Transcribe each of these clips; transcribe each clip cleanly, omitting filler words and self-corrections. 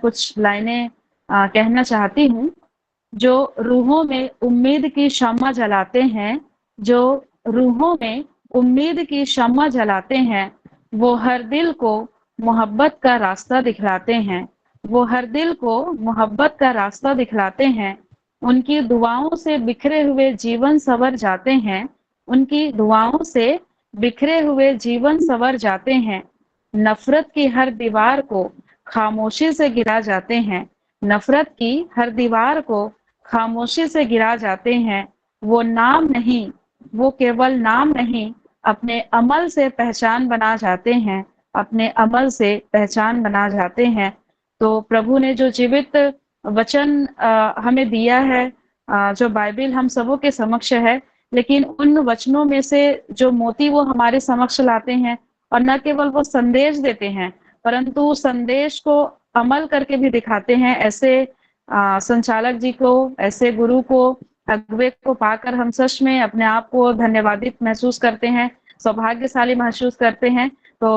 कुछ लाइनें कहना चाहती हूँ। जो रूहों में उम्मीद की शम्मा जलाते हैं, जो रूहों में उम्मीद की शम्मा जलाते हैं, वो हर दिल को मोहब्बत का रास्ता दिखलाते हैं। वो हर दिल को मोहब्बत का रास्ता दिखलाते हैं। उनकी दुआओं से बिखरे हुए जीवन संवर जाते हैं। उनकी दुआओं से बिखरे हुए जीवन संवर जाते हैं। नफरत की हर दीवार को खामोशी से गिरा जाते हैं। नफरत की हर दीवार को खामोशी से गिरा जाते हैं। वो नाम नहीं, वो केवल नाम नहीं, अपने अमल से पहचान बना जाते हैं। अपने अमल से पहचान बना जाते हैं। तो प्रभु ने जो जीवित वचन हमें दिया है, जो बाइबिल हम सबों के समक्ष है, लेकिन उन वचनों में से जो मोती वो हमारे समक्ष लाते हैं, और न केवल वो संदेश देते हैं, परंतु संदेश को अमल करके भी दिखाते हैं। ऐसे संचालक जी को, ऐसे गुरु को, अगुवे को पाकर हम सच में अपने आप को धन्यवादित महसूस करते हैं, सौभाग्यशाली महसूस करते हैं। तो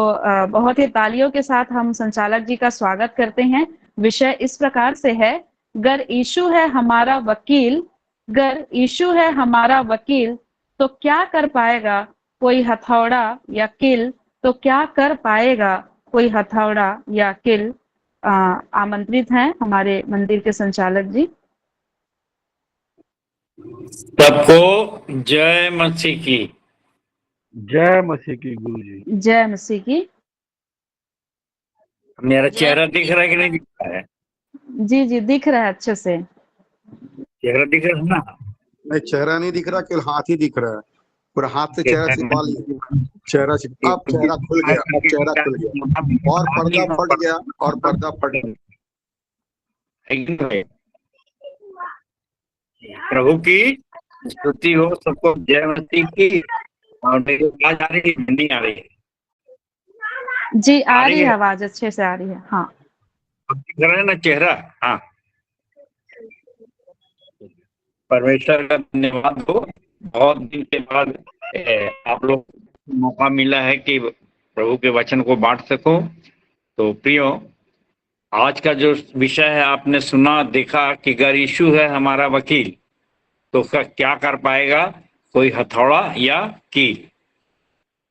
बहुत ही तालियों के साथ हम संचालक जी का स्वागत करते हैं। विषय इस प्रकार से है, गर यीशु है हमारा वकील, गर यीशु है हमारा वकील, तो क्या कर पाएगा कोई हथौड़ा या किल, तो क्या कर पाएगा कोई हथौड़ा या किल। आमंत्रित हैं हमारे मंदिर के संचालक जी। सबको जय मसीह की। जय मसीह की गुरु जी। जय मसीह की। मेरा चेहरा दिख रहा है कि नहीं दिख रहा है? जी जी दिख रहा है अच्छे से। चेहरा दिख रहा है ना? नहीं, चेहरा नहीं दिख रहा, केवल हाथ ही दिख रहा है। पूरा हाथ से चेहरा छिपा लिया। चेहरा अब चेहरा खुल गया, अब चेहरा खुल गया और पर्दा फट गया, और पर्दा फट गया। प्रभु की स्तुति हो, सबको जय मसीह की। और मेरी आवाज आ रही है? नहीं आ रही है? जी आ रही है, आवाज अच्छे से आ रही है। हाँ दिख रहा है ना चेहरा? हाँ, परमेश्वर का धन्यवाद हो। बहुत दिन के बाद आप लोग मौका मिला है कि प्रभु के वचन को बांट सको। तो प्रियो, आज का जो विषय है आपने सुना, देखा कि अगर यीशु है हमारा वकील, तो क्या कर पाएगा कोई हथौड़ा या कील।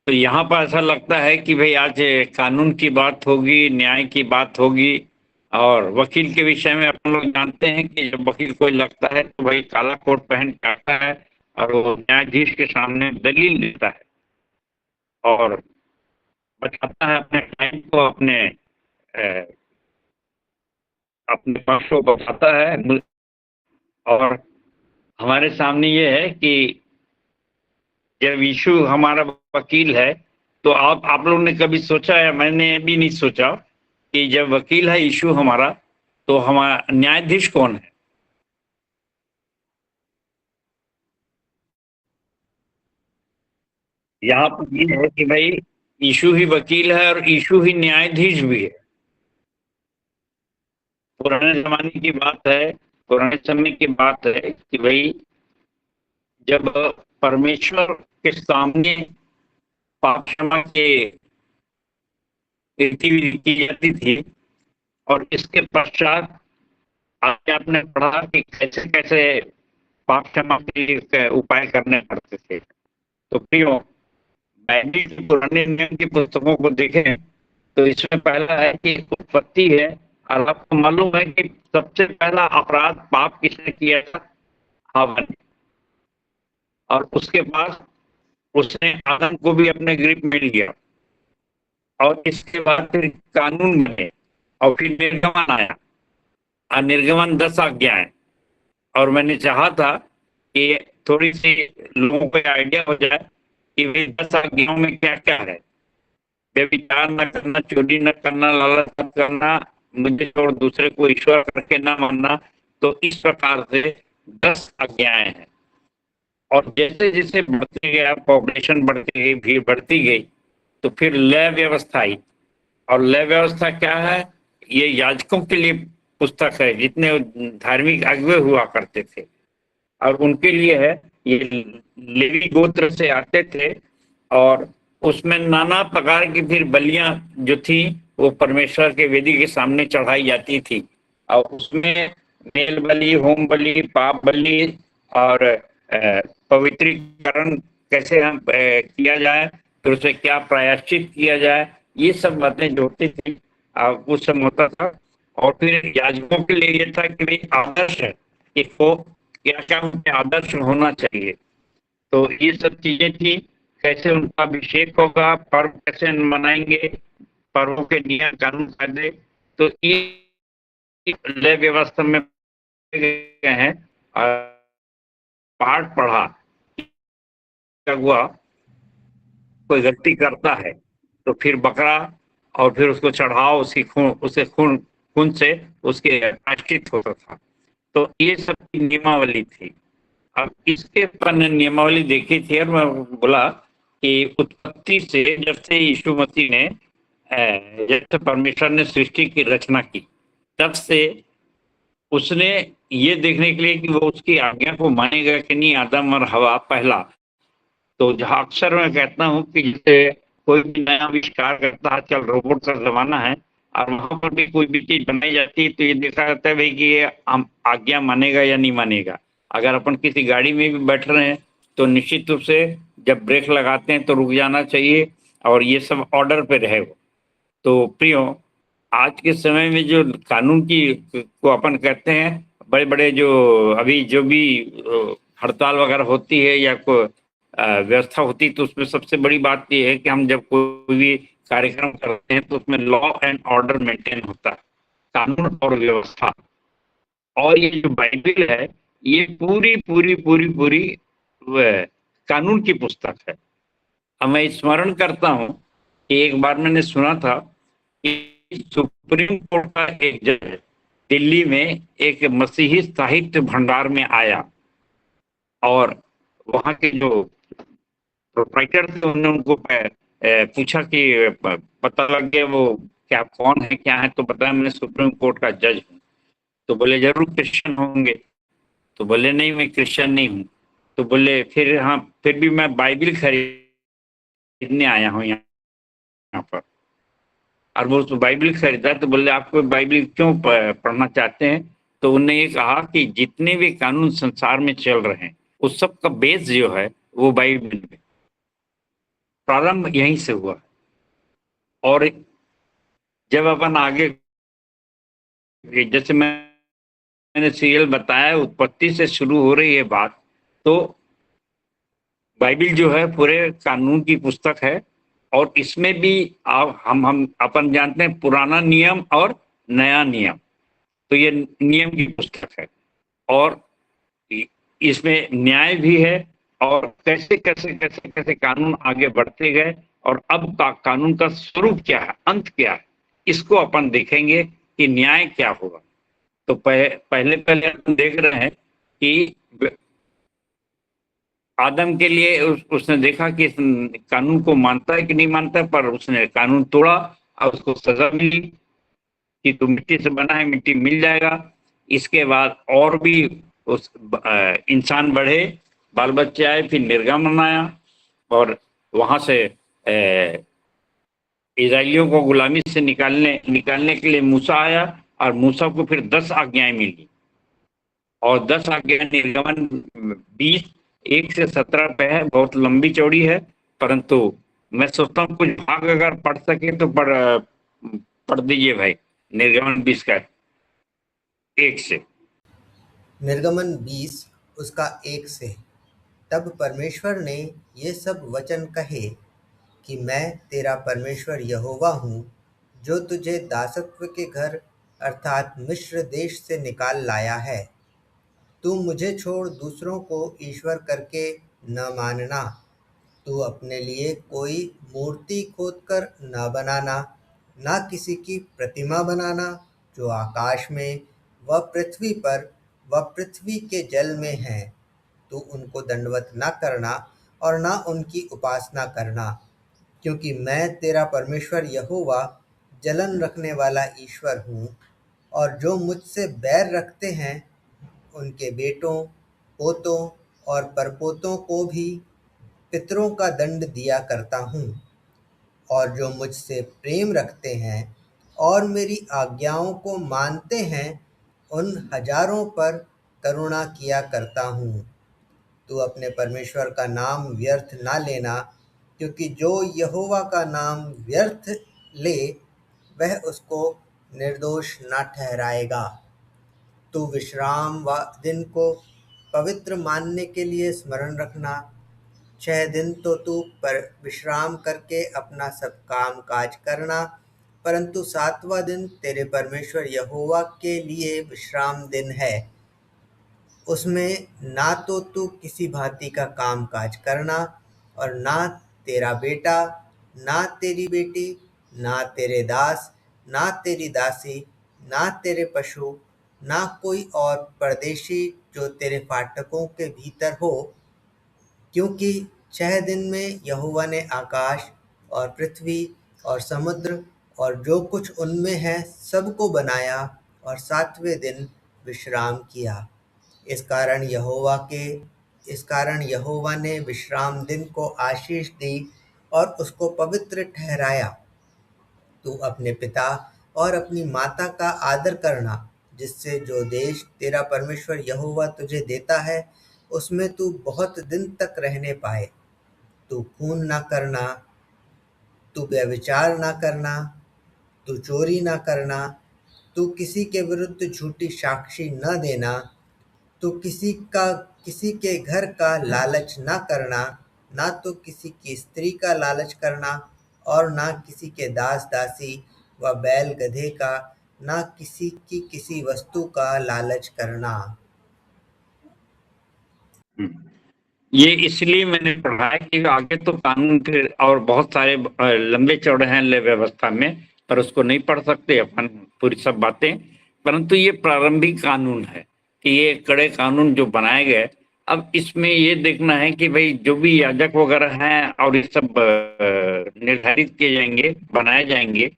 तो यहाँ पर ऐसा लगता है कि भाई आज कानून की बात होगी, न्याय की बात होगी। और वकील के विषय में अपन लोग जानते हैं कि जब वकील कोई लगता है तो भाई काला कोट पहन के आता है और वो न्यायाधीश के सामने दलील देता है और बताता है अपने टाइम को, अपने पक्ष को बताता है। और हमारे सामने ये है कि जब यीशु हमारा वकील है, तो आप लोगों ने कभी सोचा है? मैंने भी नहीं सोचा कि जब वकील है यीशु हमारा, तो हमारा न्यायाधीश कौन है? यहाँ पर ये है कि भाई यीशु ही वकील है और यीशु ही न्यायाधीश भी है। पुराने जमाने की बात है, पुराने समय की बात है कि भाई जब परमेश्वर के सामने पाप क्षमा के रीति की जाती थी, और इसके पश्चात आगे आपने पढ़ा कि कैसे कैसे पाप क्षमा के लिए उपाय करने पड़ते थे। तो प्रियो, बाइबल के पुराने नियम की पुस्तकों को देखें तो इसमें पहला है कि उत्पत्ति है, और आपको मालूम है कि सबसे पहला अपराध पाप किसने किया था? हवा ने। और उसके बाद उसने आदम को भी अपने ग्रिप में लिया, और इसके बाद फिर कानून बने, और फिर निर्गमन आया, और निर्गमन 10 आज्ञाएं। और मैंने चाहा था कि थोड़ी सी लोगों को आइडिया हो जाए कि वे 10 आज्ञाओं में क्या क्या है। व्यभिचार न करना, चोरी न करना, लालच न करना, मुझे छोड़ दूसरे को ईश्वर करके न मानना। तो इस प्रकार से 10 आज्ञाएं हैं। और जैसे जैसे बढ़ते गया, पॉपुलेशन बढ़ती गई, भीड़ बढ़ती गई, तो फिर लय व्यवस्था आई। और लय व्यवस्था क्या है? ये याजकों के लिए पुस्तक है, जितने धार्मिक अगुवे हुआ करते थे, और उनके लिए है। ये लेवी गोत्र से आते थे, और उसमें नाना प्रकार की फिर बलियां जो थी वो परमेश्वर के वेदी के सामने चढ़ाई जाती थी और उसमें मेल बलि, होम बलि, पाप बलि और पवित्रीकरण कैसे हम किया जाए, फिर उसे क्या प्रायश्चित किया जाए, ये सब बातें जो होती थी उस समय होता था। और फिर याजकों के लिए ये था कि भाई आदर्श है कि वो क्या क्या उनके आदर्श होना चाहिए। तो ये सब चीजें थी, कैसे उनका अभिषेक होगा, पर्व कैसे मनाएंगे, पर्वों के नियम कानून कायदे, तो ये लय व्यवस्था में गए हैं। और पाठ पढ़ा, क्या हुआ, कोई गलती करता है तो फिर बकरा और फिर उसको चढ़ाओ, उसकी खून, उसे खून खून से उसके प्रायश्चित होता था। तो ये सब की नियमावली थी। अब इसके ऊपर ने नियमावली देखी थी और मैं बोला कि उत्पत्ति से जब से यीशु मसीह ने जब से परमेश्वर ने सृष्टि की रचना की, तब से उसने ये देखने के लिए कि वो उसकी आज्ञा को मानेगा कि नहीं आदम और हवा पहला। तो जहाँ अक्सर मैं कहता हूँ कि जैसे कोई भी नया आविष्कार करता है, चल रोबोट का जमाना है, और वहां पर भी कोई भी चीज बनाई जाती है तो ये देखा जाता है भाई कि ये हम आज्ञा मानेगा या नहीं मानेगा। अगर अपन किसी गाड़ी में भी बैठ रहे हैं तो निश्चित रूप से जब ब्रेक लगाते हैं तो रुक जाना चाहिए और ये सब ऑर्डर पे रहे। तो प्रियो, आज के समय में जो कानून की को अपन कहते हैं, बड़े बड़े जो अभी जो भी हड़ताल वगैरह होती है या कोई व्यवस्था होती है, तो उसमें सबसे बड़ी बात ये है कि हम जब कोई भी कार्यक्रम करते हैं तो उसमें लॉ एंड ऑर्डर मेंटेन होता है, कानून और व्यवस्था। और ये जो बाइबल है ये पूरी पूरी पूरी पूरी कानून की पुस्तक है। अब मैं स्मरण करता हूँ कि एक बार मैंने सुना था कि सुप्रीम कोर्ट का एक जज दिल्ली में एक मसीही साहित्य भंडार में आया और वहां के जो प्रोप्राइटर थे उन्होंने उनको पूछा कि पता लग गया वो क्या कौन है क्या है, तो बताया मैंने सुप्रीम कोर्ट का जज हूँ। तो बोले जरूर क्रिश्चियन होंगे। तो बोले नहीं मैं क्रिश्चियन नहीं हूँ। तो बोले फिर हाँ फिर भी मैं बाइबल खरीदने आया हूँ यहाँ पर। और वो तो बाइबल खरीदा। तो बोले आपको बाइबल क्यों पढ़ना चाहते हैं? तो उन्होंने ये कहा कि जितने भी कानून संसार में चल रहे हैं उस सब का बेस जो है वो बाइबल में, प्रारंभ यहीं से हुआ। और जब अपन आगे, जैसे मैंने सीरियल बताया, उत्पत्ति से शुरू हो रही है बात, तो बाइबल जो है पूरे कानून की पुस्तक है। और इसमें भी हम अपन जानते हैं पुराना नियम और नया नियम, तो ये नियम की पुस्तक है। और इसमें न्याय भी है और कैसे कैसे कैसे कैसे कानून आगे बढ़ते गए और अब का कानून का स्वरूप क्या है, अंत क्या है, इसको अपन देखेंगे कि न्याय क्या होगा। तो पहले पहले हम देख रहे हैं कि आदम के लिए उसने देखा कि कानून को मानता है कि नहीं मानता, पर उसने कानून तोड़ा और उसको सजा मिली कि तू मिट्टी से बना है, मिट्टी मिल जाएगा। इसके बाद और भी उस इंसान बढ़े, बाल बच्चे आए, फिर निर्गमन आया और वहां से इजराइलियों को गुलामी से निकालने के लिए मूसा आया और मूसा को फिर 10 आज्ञाएं मिली। और 10 आज्ञाएं निर्गमन 20 1 से 17 पे है, बहुत लंबी चौड़ी है, परंतु मैं सोचता हूँ कुछ भाग अगर पढ़ सके तो पढ़ दीजिए भाई, निर्गमन 20 का 1 से। निर्गमन 20 उसका 1 से। तब परमेश्वर ने ये सब वचन कहे कि मैं तेरा परमेश्वर यहोवा हूँ, जो तुझे दासत्व के घर अर्थात मिस्र देश से निकाल लाया है। तू मुझे छोड़ दूसरों को ईश्वर करके न मानना। तू अपने लिए कोई मूर्ति खोदकर न बनाना, न किसी की प्रतिमा बनाना जो आकाश में व पृथ्वी पर व पृथ्वी के जल में है। तू उनको दंडवत न करना और न उनकी उपासना करना, क्योंकि मैं तेरा परमेश्वर यहोवा जलन रखने वाला ईश्वर हूँ। और जो मुझसे बैर रखते हैं उनके बेटों, पोतों और परपोतों को भी पितरों का दंड दिया करता हूँ। और जो मुझसे प्रेम रखते हैं और मेरी आज्ञाओं को मानते हैं उन हजारों पर करुणा किया करता हूँ। तू अपने परमेश्वर का नाम व्यर्थ ना लेना, क्योंकि जो यहोवा का नाम व्यर्थ ले वह उसको निर्दोष न ठहराएगा। तू विश्राम दिन को पवित्र मानने के लिए स्मरण रखना। 6 दिन तो तू पर विश्राम करके अपना सब काम काज करना, परंतु 7वां दिन तेरे परमेश्वर यहोवा के लिए विश्राम दिन है। उसमें ना तो तू किसी भांति का काम काज करना, और ना तेरा बेटा, ना तेरी बेटी, ना तेरे दास, ना तेरी दासी, ना तेरे पशु, ना कोई और परदेशी जो तेरे फाटकों के भीतर हो, क्योंकि 6 दिन में यहोवा ने आकाश और पृथ्वी और समुद्र और जो कुछ उनमें है सबको बनाया, और 7वें दिन विश्राम किया। इस कारण यहोवा ने विश्राम दिन को आशीष दी और उसको पवित्र ठहराया। तू अपने पिता और अपनी माता का आदर करना, जिससे जो देश तेरा परमेश्वर यहोवा तुझे देता है उसमें तू बहुत दिन तक रहने पाए। तू खून ना करना, तू व्यभिचार ना करना, तू चोरी ना करना, तू किसी के विरुद्ध झूठी साक्षी न देना, तू किसी के घर का लालच ना करना, ना तो किसी की स्त्री का लालच करना, और ना किसी के दास दासी व बैल गधे का, ना किसी की किसी वस्तु का लालच करना। ये इसलिए मैंने पढ़ा है कि आगे तो कानून फिर और बहुत सारे लंबे चौड़े हैं व्यवस्था में, पर उसको नहीं पढ़ सकते अपन पूरी सब बातें, परंतु ये प्रारंभिक कानून है कि ये कड़े कानून जो बनाए गए। अब इसमें ये देखना है कि भाई जो भी याजक वगैरह हैं और ये सब निर्धारित किए जाएंगे, बनाए जाएंगे,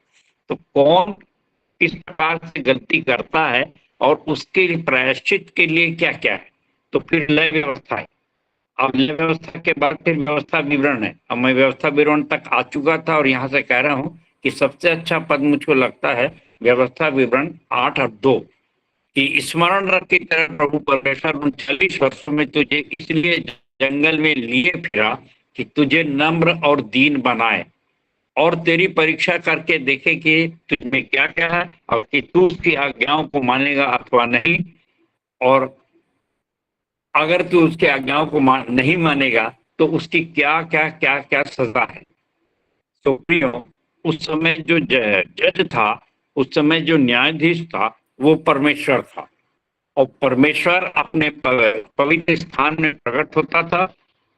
तो कौन किस प्रकार से गलती करता है और उसके प्रायश्चित के लिए क्या क्या है। तो फिर लय व्यवस्था है। अब व्यवस्था के बाद फिर व्यवस्था विवरण है। अब मैं व्यवस्था विवरण तक आ चुका था और यहाँ से कह रहा हूँ कि सबसे अच्छा पद मुझको लगता है व्यवस्था विवरण 8 और 2 कि स्मरण रख की तरह प्रभु परमेश्वर 39 वर्षों में तुझे इसलिए जंगल में लिए फिरा कि तुझे नम्र और दीन बनाए और तेरी परीक्षा करके देखे कि तुझमें क्या क्या है और कि तू उसकी आज्ञाओं को मानेगा अथवा नहीं, और अगर तू उसके आज्ञाओं को नहीं मानेगा तो उसकी क्या क्या क्या क्या सजा है। तो प्रियो, उस समय जो जज था, उस समय जो न्यायाधीश था, वो परमेश्वर था, और परमेश्वर अपने पवित्र स्थान में प्रकट होता था,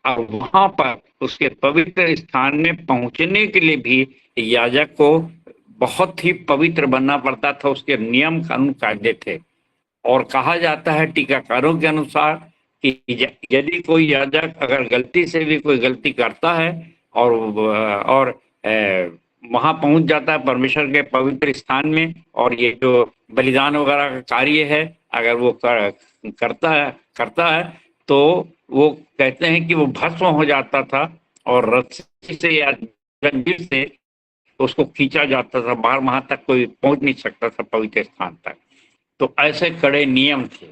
और वहां पर उसके पवित्र स्थान में पहुंचने के लिए भी याजक को बहुत ही पवित्र बनना पड़ता था। उसके नियम कानून कायदे थे, और कहा जाता है टीकाकारों के अनुसार कि यदि कोई याजक अगर गलती से भी कोई गलती करता है और वहां पहुंच जाता है परमेश्वर के पवित्र स्थान में, और ये जो बलिदान वगैरह का कार्य है अगर वो करता है तो वो कहते हैं कि वो भस्म हो जाता था, और रस्सी से या जंजीर से उसको खींचा जाता था बाहर, वहां तक कोई पहुंच नहीं सकता था पवित्र स्थान तक। तो ऐसे कड़े नियम थे।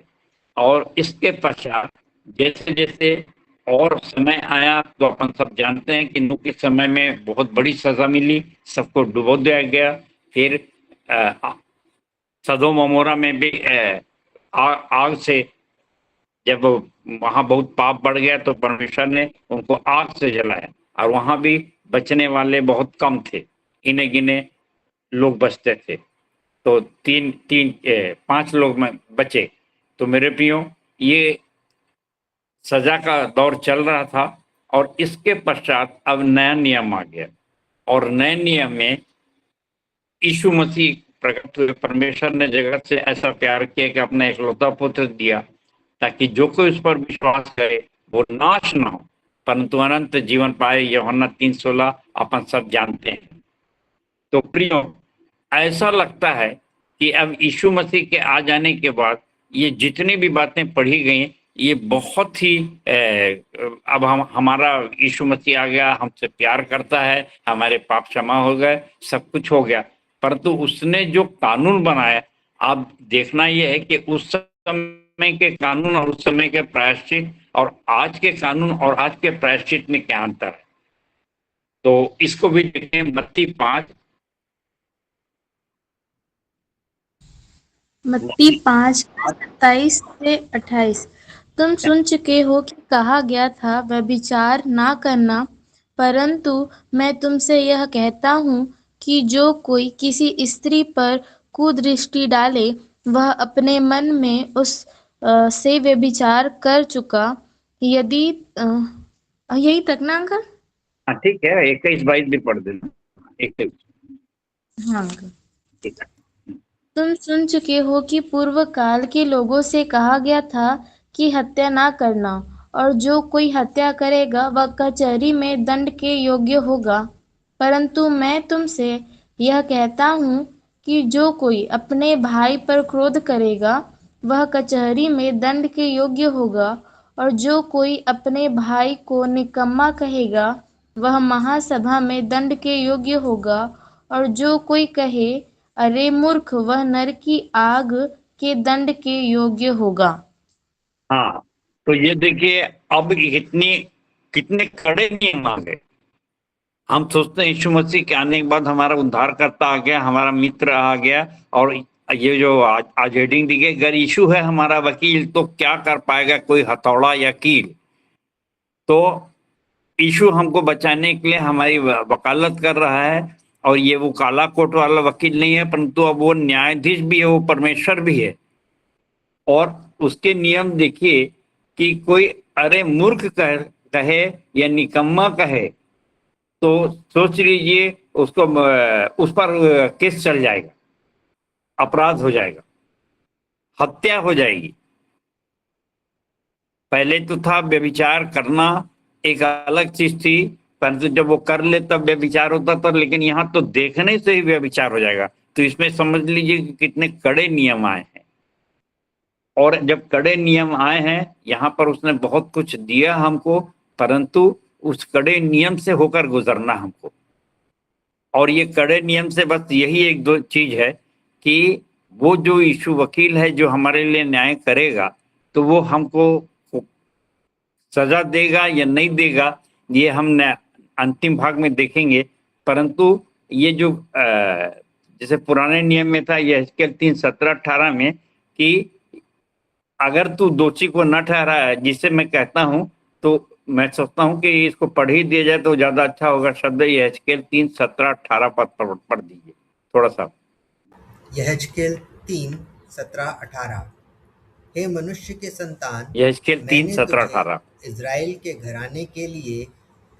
और इसके पश्चात जैसे जैसे और समय आया तो अपन सब जानते हैं कि नूह के समय में बहुत बड़ी सजा मिली, सबको डुबो दिया गया। फिर सदोम अमोरा में भी आग से जब वहां बहुत पाप बढ़ गया तो परमेश्वर ने उनको आग से जलाया, और वहां भी बचने वाले बहुत कम थे, गिने गिने लोग बचते थे। तो 5 लोग में बचे। तो मेरे प्रियो, ये सजा का दौर चल रहा था, और इसके पश्चात अब नया नियम आ गया, और नए नियम में यीशु मसीह प्रकट हुए। परमेश्वर ने जगत से ऐसा प्यार किया कि अपना इकलौता पुत्र दिया, ताकि जो कोई उस पर विश्वास करे वो नाश ना हो परंतु अनंत जीवन पाए। यूहन्ना 3:16 अपन सब जानते हैं। तो प्रियो, ऐसा लगता है कि अब यीशु मसीह के आ जाने के बाद ये जितनी भी बातें पढ़ी गई, ये बहुत ही अब हमारा यीशु मसीह आ गया, हमसे प्यार करता है, हमारे पाप क्षमा हो गए, सब कुछ हो गया। परंतु उसने जो कानून बनाया, आप देखना यह है कि उस समय के कानून और उस समय के प्रायश्चित और आज के कानून और आज के प्रायश्चित में क्या अंतर है। तो इसको भी देखें। मत्ती 5 मत्ती 5:27-28। तुम सुन चुके हो कि कहा गया था व्यभिचार ना करना, परंतु मैं तुमसे यह कहता हूँ कि जो कोई किसी स्त्री पर कुदृष्टि डाले वह अपने मन में उस से व्यभिचार कर चुका। यदि यही तक ना अंकल? हाँ ठीक है, 21-22 भी पढ़ देना। 21। हाँ अंकल। ठीक है। तुम सुन चुके हो कि पूर्व काल के लोगों से कहा गया था कि हत्या ना करना, और जो कोई हत्या करेगा वह कचहरी में दंड के योग्य होगा। परंतु मैं तुमसे यह कहता हूँ कि जो कोई अपने भाई पर क्रोध करेगा वह कचहरी में दंड के योग्य होगा, और जो कोई अपने भाई को निकम्मा कहेगा वह महासभा में दंड के योग्य होगा, और जो कोई कहे अरे मूर्ख वह नर की आग के दंड के योग्य होगा। हाँ, तो ये देखिए अब कितने कड़े नियम आ गए। हम सोचते हैं यीशु मसीह के आने के बाद हमारा उद्धारकर्ता आ गया, हमारा मित्र आ गया, और ये जो आज हेडिंग दी गई, अगर यीशु है हमारा वकील तो क्या कर पाएगा कोई हथौड़ा या कील। तो यीशु हमको बचाने के लिए हमारी वकालत कर रहा है, और ये वो काला कोट वाला वकील नहीं है, परंतु अब वो न्यायाधीश भी है, वो परमेश्वर भी है। और उसके नियम देखिए कि कोई अरे मूर्ख कहे या निकम्मा कहे तो सोच लीजिए उसको उस पर केस चल जाएगा, अपराध हो जाएगा, हत्या हो जाएगी। पहले तो था व्यभिचार करना एक अलग चीज थी, परंतु जब वो कर ले तब व्यभिचार होता था, लेकिन यहाँ तो देखने से ही व्यभिचार हो जाएगा। तो इसमें समझ लीजिए कि कितने कड़े नियम आए हैं। और जब कड़े नियम आए हैं यहाँ पर उसने बहुत कुछ दिया हमको, परंतु उस कड़े नियम से होकर गुजरना हमको। और ये कड़े नियम से बस यही एक दो चीज है कि वो जो यीशु वकील है जो हमारे लिए न्याय करेगा, तो वो हमको सजा देगा या नहीं देगा ये हम अंतिम भाग में देखेंगे। परंतु ये जो जैसे पुराने नियम में था यहेजकेल 3:17-18 में कि अगर तू दोषी को न ठहरा है, जिससे मैं कहता हूं, तो मैं सोचता हूं कि इसको पढ़ ही दिया जाए तो ज्यादा अच्छा होगा। शब्द यहेजकेल 3:17-18 पढ़ दीजिए थोड़ा सा। यहेजकेल 3:17-18। हे मनुष्य के संतान, यहेजकेल 3:17-18 इज़राइल के घराने के लिए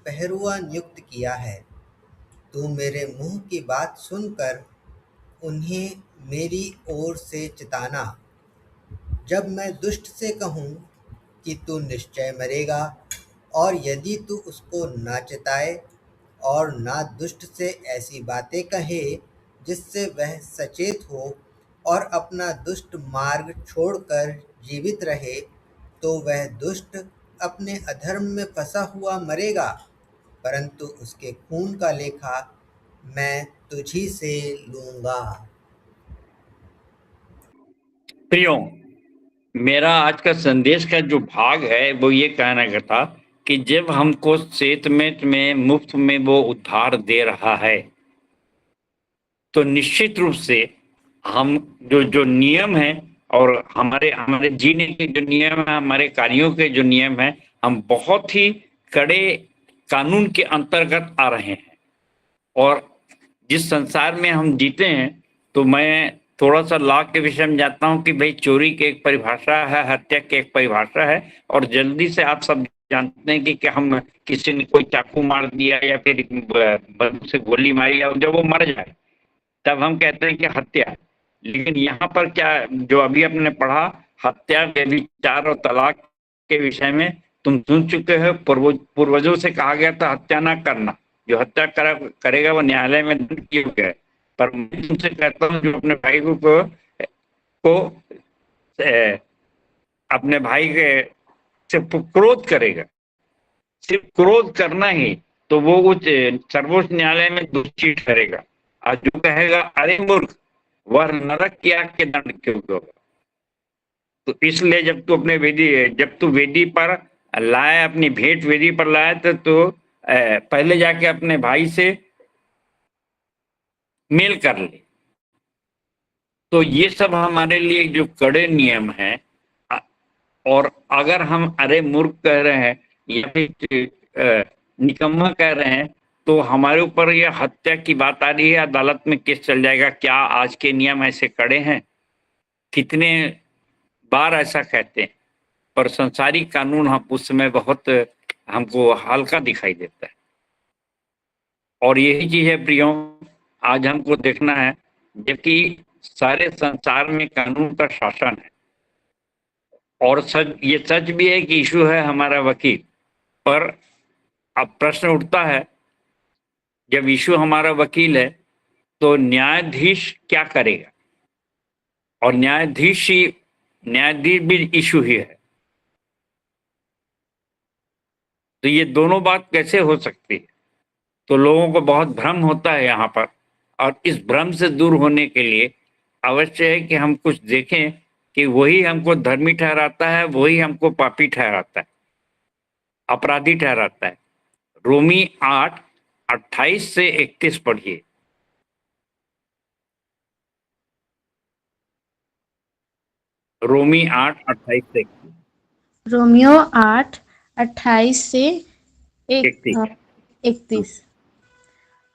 पहरुआ नियुक्त किया है। तू मेरे मुंह की बात सुनकर उन्हें मेरी ओर से चिताना। जब मैं दुष्ट से कहूँ कि तू निश्चय मरेगा, और यदि तू उसको ना चिताए और ना दुष्ट से ऐसी बातें कहे जिससे वह सचेत हो और अपना दुष्ट मार्ग छोड़कर जीवित रहे, तो वह दुष्ट अपने अधर्म में फंसा हुआ मरेगा, परंतु उसके खून का लेखा मैं तुझी से लूंगा। प्रियो, मेरा आज का संदेश का जो भाग है वो ये कहना का था कि जब हमको सेतमेत में मुफ्त में वो उद्धार दे रहा है, तो निश्चित रूप से हम जो नियम है और हमारे जीने के जो नियम है, हमारे कार्यों के जो नियम है, हम बहुत ही कड़े कानून के अंतर्गत आ रहे हैं। और जिस संसार में हम जीते हैं, तो मैं थोड़ा सा लॉ के विषय में जाता हूँ कि भाई चोरी की एक परिभाषा है, हत्या की एक परिभाषा है, और जल्दी से आप सब जानते हैं कि हम किसी ने कोई चाकू मार दिया या फिर बंदूक से गोली मारी, और जब वो मर जाए तब हम कहते हैं कि हत्या। लेकिन यहाँ पर क्या जो अभी आपने पढ़ा, हत्या, व्यभिचार और तलाक के विषय में तुम सुन चुके हो, पूर्वजों से कहा गया था हत्या ना करना। जो हत्या करेगा वो न्यायालय में दंड के योग्य है। पर मैं तुमसे कहता हूँ जो अपने भाई को अपने भाई के से क्रोध करेगा, सिर्फ क्रोध करना ही, तो वो उस सर्वोच्च न्यायालय में दोषी ठहरेगा। और जो कहेगा अरे मूर्ख, वह नरक की आग के दंड क्यों होगा। तो इसलिए जब तू वेदी पर लाए, अपनी भेंट वेदी पर लाए, तो पहले जाके अपने भाई से मेल कर ले। तो ये सब हमारे लिए जो कड़े नियम हैं, और अगर हम अरे मूर्ख कह रहे हैं या फिर निकम्मा कह रहे हैं, तो हमारे ऊपर ये हत्या की बात आ रही है, अदालत में केस चल जाएगा। क्या आज के नियम ऐसे कड़े हैं? कितने बार ऐसा कहते हैं, पर संसारिक कानून हम उस समय बहुत हमको हल्का दिखाई देता है। और यही चीज है प्रियो, आज हमको देखना है, जबकि सारे संसार में कानून का शासन है, और ये सच भी है कि यीशु है हमारा वकील। पर अब प्रश्न उठता है, जब यीशु हमारा वकील है तो न्यायाधीश क्या करेगा? और न्यायाधीश भी यीशु ही है। तो ये दोनों बात कैसे हो सकती है? तो लोगों को बहुत भ्रम होता है यहाँ पर, और इस भ्रम से दूर होने के लिए अवश्य है कि हम कुछ देखें कि वही हमको धर्मी ठहराता है, वही हमको पापी ठहराता है, अपराधी ठहराता है। रोमी 8:28 से 31 पढ़िए। रोमी 8:28 से 31। रोमियो 8:28 से 31।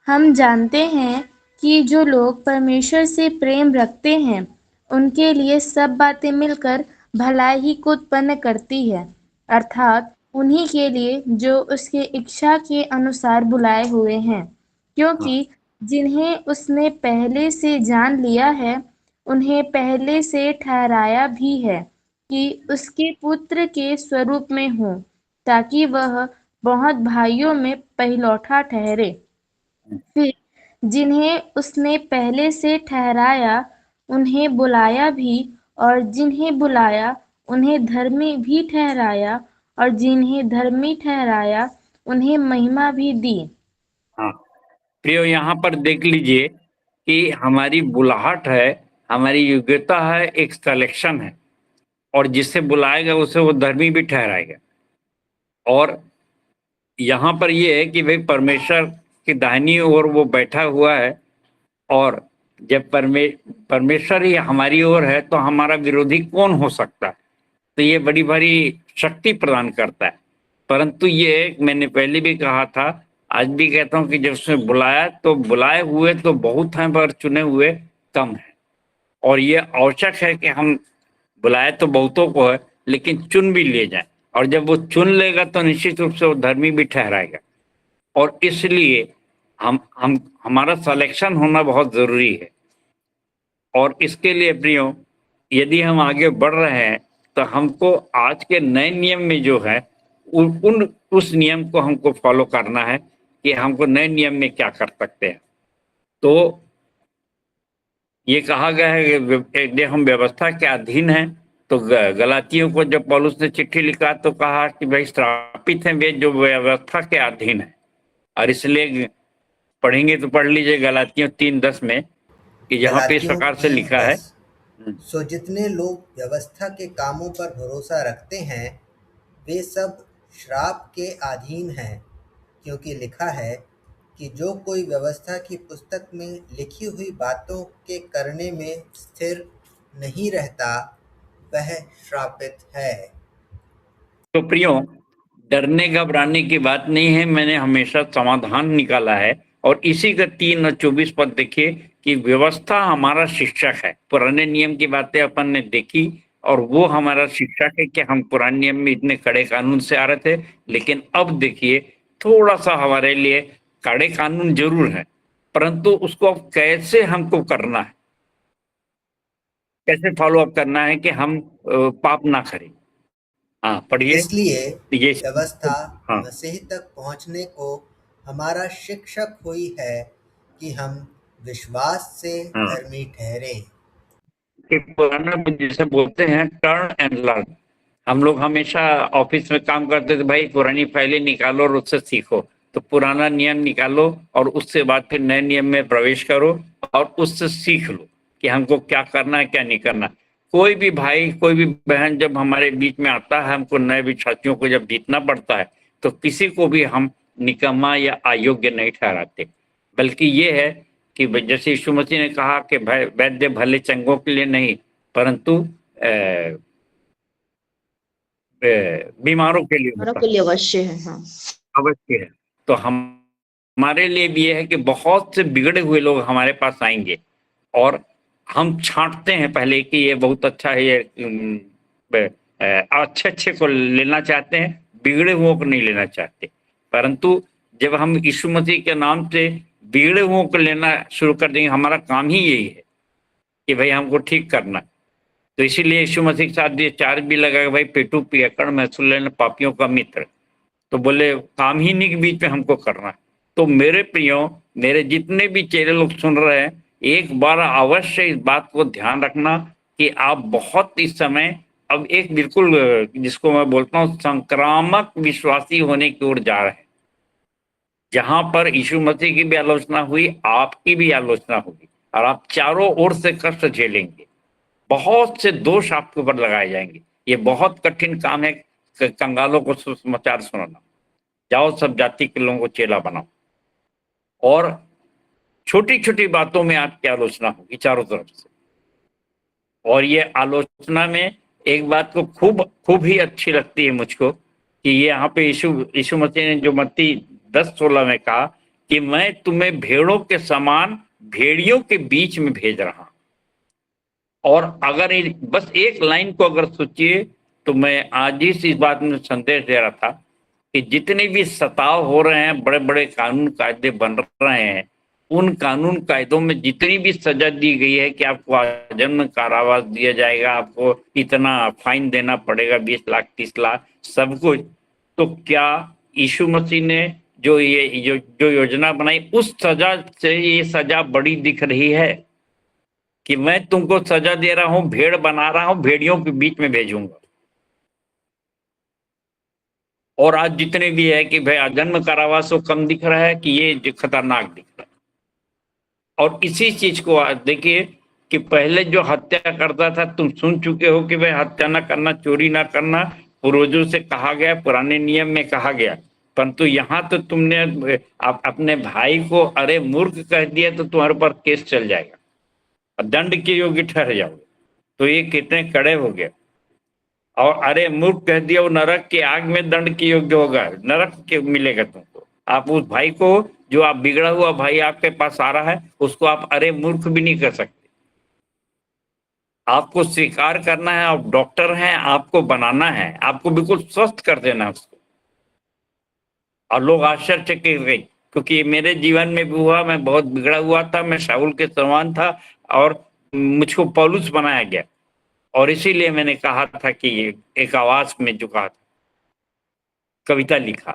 हम जानते हैं कि जो लोग परमेश्वर से प्रेम रखते हैं उनके लिए सब बातें मिलकर भलाई ही को उत्पन्न करती है, अर्थात उन्हीं के लिए जो उसके इच्छा के अनुसार बुलाए हुए हैं। क्योंकि जिन्हें उसने पहले से जान लिया है उन्हें पहले से ठहराया भी है कि उसके पुत्र के स्वरूप में हो, ताकि वह बहुत भाइयों में पहिलौठा ठहरे। फिर जिन्हें उसने पहले से ठहराया उन्हें बुलाया भी, और जिन्हें बुलाया उन्हें धर्मी भी ठहराया, और जिन्हें धर्मी ठहराया उन्हें महिमा भी दी। हाँ प्रियो, यहाँ पर देख लीजिए कि हमारी बुलाहट है, हमारी योग्यता है, एक सिलेक्शन है, और जिससे बुलाएगा उसे वो धर्मी भी ठहराएगा। और यहाँ पर ये है कि भाई परमेश्वर की दाहिनी ओर वो बैठा हुआ है, और जब परमेश्वर ही हमारी ओर है तो हमारा विरोधी कौन हो सकता है? तो ये बड़ी भारी शक्ति प्रदान करता है। परंतु ये मैंने पहले भी कहा था, आज भी कहता हूँ कि जब उसने बुलाया तो बुलाए हुए तो बहुत हैं, पर चुने हुए कम हैं। और ये आवश्यक है कि हम बुलाए तो बहुतों को है, लेकिन चुन भी ले जाए, और जब वो चुन लेगा तो निश्चित रूप से वो धर्मी भी ठहराएगा। और इसलिए हमारा सिलेक्शन होना बहुत जरूरी है। और इसके लिए प्रियो, यदि हम आगे बढ़ रहे हैं तो हमको आज के नए नियम में जो है उस नियम को हमको फॉलो करना है कि हमको नए नियम में क्या कर सकते हैं। तो ये कहा गया है कि जब हम व्यवस्था के अधीन हैं, तो गलातियों को जब पौलुस ने चिट्ठी लिखा तो कहा कि भाई श्रापित हैं वे जो व्यवस्था के अधीन है। और इसलिए पढ़ेंगे तो पढ़ लीजिए गलातियों 3:10 में, कि जहाँ पे इस प्रकार से लिखा है, सो जितने लोग व्यवस्था के कामों पर भरोसा रखते हैं वे सब श्राप के अधीन हैं, क्योंकि लिखा है कि जो कोई व्यवस्था की पुस्तक में लिखी हुई बातों के करने में स्थिर नहीं रहता वह श्रापित है। तो प्रियो, डरने घबराने की बात नहीं है, मैंने हमेशा समाधान निकाला है। और इसी का 3 और 24 पद देखिए कि व्यवस्था हमारा शिक्षक है। पुराने नियम की बातें अपन ने देखी, और वो हमारा शिक्षक है कि हम पुराने नियम में इतने कड़े कानून से आ रहे थे, लेकिन अब देखिए थोड़ा सा हमारे लिए कड़े कानून जरूर है, परंतु उसको अब कैसे हमको करना है, कैसे फॉलो अप करना है कि हम पाप ना करें। हाँ पढ़िए। इसलिए ये व्यवस्था हाँ मसीह तक पहुंचने को हमारा शिक्षक हुई है कि हम विश्वास से धर्मी ठहरे। कि पुराना जिसे बोलते हैं टर्न एंड लर्न। हम लोग हमेशा ऑफिस में काम करते थे, भाई पुरानी फाइलें निकालो और उससे सीखो। तो पुराना नियम निकालो और उससे बाद फिर नए नियम में प्रवेश करो और उससे सीख लो कि हमको क्या करना है क्या नहीं करना। कोई भी भाई कोई भी बहन जब हमारे बीच में आता है, हमको नए विश्वासियों को जब जीतना पड़ता है, तो किसी को भी हम निकम्मा या अयोग्य नहीं ठहराते, बल्कि ये है कि जैसे यीशु मसीह ने कहा कि वैद्य भले चंगों के लिए नहीं परंतु बीमारों के लिए बीमारों के लिए अवश्य है। हाँ, अवश्य है। तो हमारे लिए भी ये है कि बहुत से बिगड़े हुए लोग हमारे पास आएंगे और हम छांटते हैं पहले कि ये बहुत अच्छा है, ये अच्छे अच्छे को लेना चाहते हैं, बिगड़े हुओं को नहीं लेना चाहते। परंतु जब हम यीशु मसीह के नाम से बिगड़े हुओं को लेना शुरू कर देंगे, हमारा काम ही यही है कि भाई हमको ठीक करना। तो इसीलिए यीशु मसीह के साथ ये चार्ज भी लगा भाई पेटू पियक्कड़ महसूल लेना पापियों का मित्र। तो बोले काम ही नहीं के बीच में हमको करना। तो मेरे प्रियो, मेरे जितने भी चेले लोग सुन रहे हैं, एक बार अवश्य इस बात को ध्यान रखना कि आप बहुत इस समय अब एक बिल्कुल जिसको मैं बोलता हूँ संक्रामक विश्वासी होने की ओर जा रहे हैं, जहां पर यीशु मसीह की भी आलोचना हुई, आपकी भी आलोचना होगी और आप चारों ओर से कष्ट झेलेंगे, बहुत से दोष आपके ऊपर लगाए जाएंगे। ये बहुत कठिन काम है कंगालों को सुसमाचार सुनाना। जाओ सब जाति के लोगों को चेला बनाओ और छोटी छोटी बातों में आपकी आलोचना होगी चारों तरफ से। और ये आलोचना में एक बात को खूब ही अच्छी लगती है मुझको कि ये यहाँ पे यीशु मसीह ने जो मत्ती 10:16 में कहा कि मैं तुम्हें भेड़ों के समान भेड़ियों के बीच में भेज रहा हूं। और अगर बस एक लाइन को अगर सोचिए तो मैं आज ही इस बात में संदेश दे रहा था कि जितने भी सताव हो रहे हैं, बड़े बड़े कानून कायदे बन रहे हैं, उन कानून कायदों में जितनी भी सजा दी गई है कि आपको आजीवन कारावास दिया जाएगा, आपको इतना फाइन देना पड़ेगा 20 लाख 30 लाख सब कुछ, तो क्या यीशु मसीह ने जो योजना बनाई उस सजा से ये सजा बड़ी दिख रही है कि मैं तुमको सजा दे रहा हूं, भेड़ बना रहा हूं, भेड़ियों के बीच में भेजूंगा। और आज जितने भी है कि भाई आजीवन कारावास तो कम दिख रहा है कि ये खतरनाक दिख रहा है। और इसी चीज को देखिए कि पहले जो हत्या करता था, तुम सुन चुके हो कि भाई हत्या ना करना, चोरी ना करना पूर्वजों से कहा गया, पुराने नियम में कहा गया, परंतु यहाँ तो तुमने अपने भाई को अरे मूर्ख कह दिया तो तुम्हारे ऊपर केस चल जाएगा और दंड के योग्य ठहर जाओगे। तो ये कितने कड़े हो गए। और अरे मूर्ख कह दिया वो नरक के आग में दंड के योग्य होगा, नरक के मिलेगा तुमको। आप उस भाई को जो आप बिगड़ा हुआ भाई आपके पास आ रहा है उसको आप अरे मूर्ख भी नहीं कर सकते। आपको स्वीकार करना है, आप डॉक्टर हैं, आपको बनाना है, आपको बिल्कुल स्वस्थ कर देना है उसको। और लोग आश्चर्यचकित गए क्योंकि मेरे जीवन में भी हुआ, मैं बहुत बिगड़ा हुआ था, मैं शाऊल के समान था और मुझको पौलुस बनाया गया। और इसीलिए मैंने कहा था कि एक आवाज में जो कहा था, कविता लिखा